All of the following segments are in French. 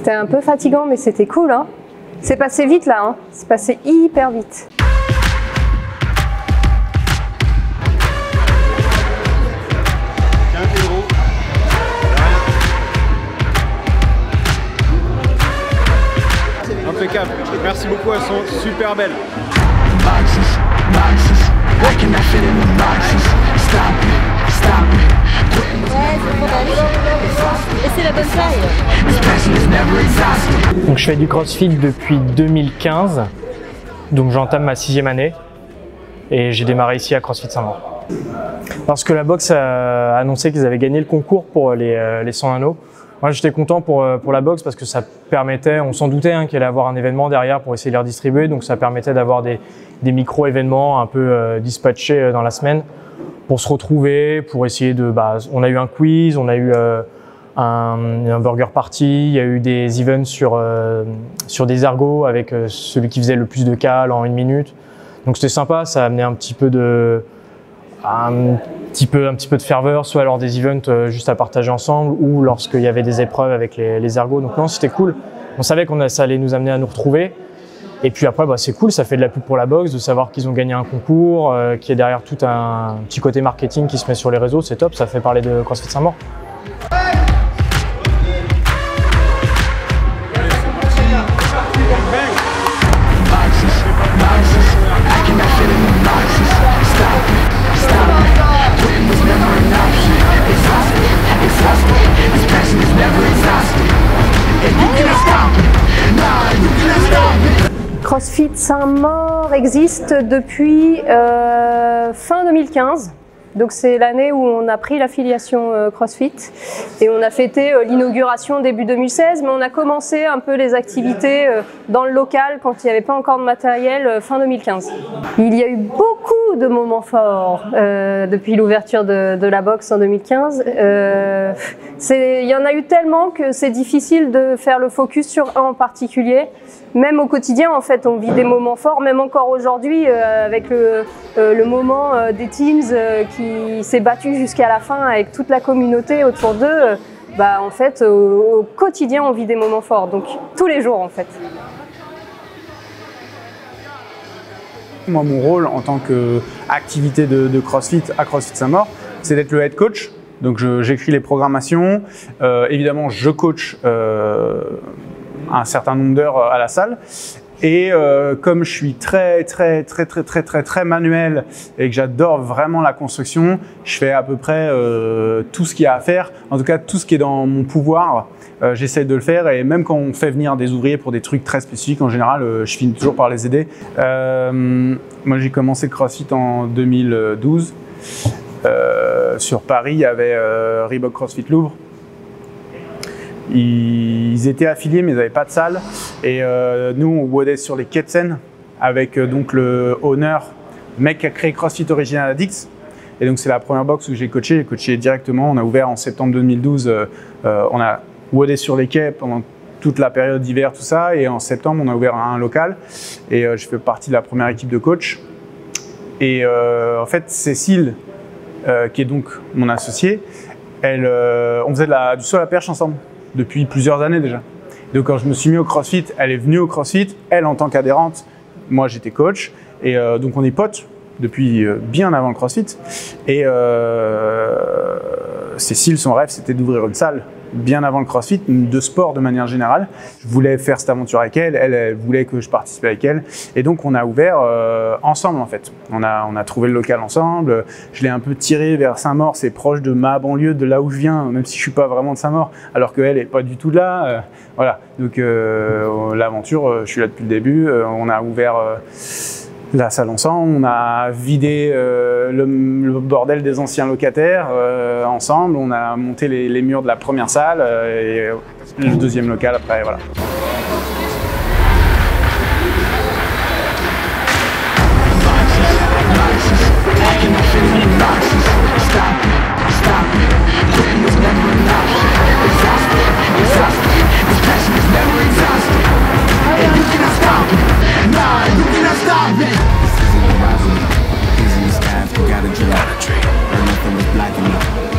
C'était un peu fatigant, mais c'était cool, hein. C'est passé vite là, hein. C'est passé hyper vite. Impeccable. Merci beaucoup, elles sont super belles. Et c'est la bonne taille. Donc je fais du CrossFit depuis 2015, donc j'entame ma 6e année et j'ai démarré ici à CrossFit Saint-Maur. Parce que la boxe a annoncé qu'ils avaient gagné le concours pour les 100 anneaux. Moi j'étais content pour la boxe parce que ça permettait, on s'en doutait qu'il allait avoir un événement derrière pour essayer de les redistribuer, donc ça permettait d'avoir des micro-événements un peu dispatchés dans la semaine pour se retrouver, pour essayer de... on a eu un quiz, on a eu un burger party, il y a eu des events sur des ergots avec celui qui faisait le plus de cales en 1 minute. Donc c'était sympa, ça a amené un petit peu de ferveur, soit lors des events juste à partager ensemble ou lorsqu'il y avait des épreuves avec les ergots. Donc non, c'était cool. On savait que ça allait nous amener à nous retrouver. Et puis après, c'est cool, ça fait de la pub pour la boxe, de savoir qu'ils ont gagné un concours, qu'il y a derrière tout un petit côté marketing qui se met sur les réseaux, c'est top, ça fait parler de CrossFit Saint-Maur. CrossFit Saint-Maur existe depuis fin 2015. Donc c'est l'année où on a pris l'affiliation CrossFit et on a fêté l'inauguration début 2016, mais on a commencé un peu les activités dans le local quand il n'y avait pas encore de matériel fin 2015. Il y a eu beaucoup de moments forts depuis l'ouverture de la boxe en 2015. Il y en a eu tellement que c'est difficile de faire le focus sur un en particulier. Même au quotidien, en fait, on vit des moments forts, même encore aujourd'hui, avec le moment des Teams qui s'est battu jusqu'à la fin avec toute la communauté autour d'eux. En fait, au quotidien, on vit des moments forts, donc tous les jours, en fait. Moi, mon rôle en tant qu'activité de CrossFit à CrossFit Saint-Maur, c'est d'être le head coach. Donc, j'écris les programmations. Évidemment, je coach un certain nombre d'heures à la salle et comme je suis très manuel et que j'adore vraiment la construction, je fais à peu près tout ce qu'il y a à faire, en tout cas tout ce qui est dans mon pouvoir, j'essaie de le faire et même quand on fait venir des ouvriers pour des trucs très spécifiques, en général je finis toujours par les aider. Moi j'ai commencé le CrossFit en 2012, sur Paris il y avait Reebok CrossFit Louvre. Ils étaient affiliés mais ils n'avaient pas de salle et nous on WODait sur les quais de Seine avec donc le owner, le mec qui a créé CrossFit Original Addicts et donc c'est la première box où j'ai coaché directement. On a ouvert en septembre 2012, on a WODé sur les quais pendant toute la période d'hiver, tout ça, et en septembre on a ouvert un local et je fais partie de la première équipe de coach et en fait Cécile qui est donc mon associée, on faisait du saut à la perche ensemble depuis plusieurs années déjà. Donc quand je me suis mis au CrossFit, elle est venue au CrossFit, elle en tant qu'adhérente, moi j'étais coach et donc on est potes depuis bien avant le CrossFit et Cécile, son rêve c'était d'ouvrir une salle bien avant le CrossFit, de sport de manière générale. Je voulais faire cette aventure avec elle, elle voulait que je participe avec elle et donc on a ouvert ensemble en fait. On a trouvé le local ensemble, je l'ai un peu tiré vers Saint-Maur, c'est proche de ma banlieue, de là où je viens, même si je suis pas vraiment de Saint-Maur, alors qu'elle est pas du tout de là. Voilà, donc l'aventure, je suis là depuis le début, on a ouvert la salle ensemble, on a vidé le bordel des anciens locataires ensemble, on a monté les murs de la première salle et le deuxième local après, voilà.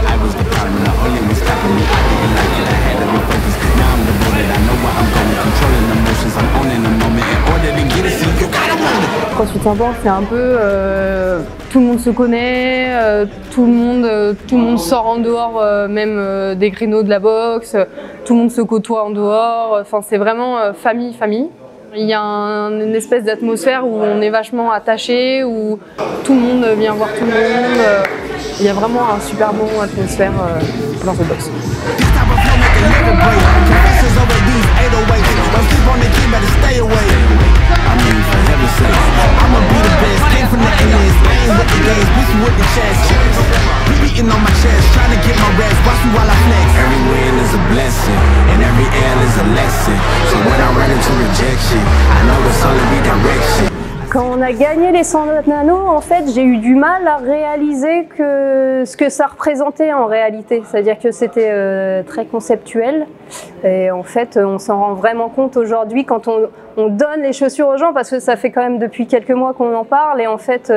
I was the problem, the only one stopping me. I didn't like it, I had to refocus. Now I'm devoted, I know what CrossFit Saint-Port, c'est un peu tout le monde se connaît, tout le monde sort en dehors, même des créneaux de la boxe, tout le monde se côtoie en dehors. Enfin, c'est vraiment famille. Il y a une espèce d'atmosphère où on est vachement attaché, où tout le monde vient voir tout le monde. Il y a vraiment un super bon atmosphère dans cette boxe. Quand on a gagné les 100 nano, en fait, j'ai eu du mal à réaliser ce que ça représentait en réalité. C'est-à-dire que c'était très conceptuel. Et en fait, on s'en rend vraiment compte aujourd'hui quand on donne les chaussures aux gens, parce que ça fait quand même depuis quelques mois qu'on en parle. Et en fait,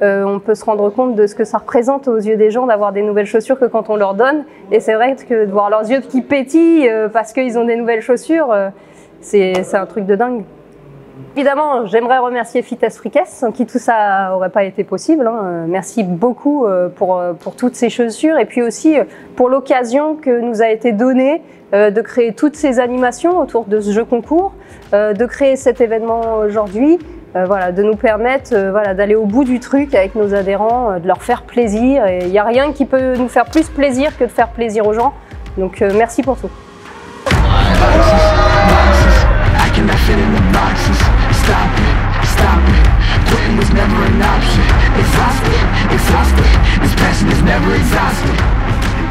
on peut se rendre compte de ce que ça représente aux yeux des gens d'avoir des nouvelles chaussures que quand on leur donne. Et c'est vrai que de voir leurs yeux qui pétillent parce qu'ils ont des nouvelles chaussures, c'est un truc de dingue. Évidemment, j'aimerais remercier Fitness Fricasse, sans qui tout ça n'aurait pas été possible. Merci beaucoup pour toutes ces chaussures et puis aussi pour l'occasion que nous a été donnée de créer toutes ces animations autour de ce jeu concours, de créer cet événement aujourd'hui, voilà, de nous permettre voilà, d'aller au bout du truc avec nos adhérents, de leur faire plaisir. Et il n'y a rien qui peut nous faire plus plaisir que de faire plaisir aux gens. Donc merci pour tout. Stop it, quitting was never an option. Exhausted, this passion is never exhausted.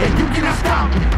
And you cannot stop it.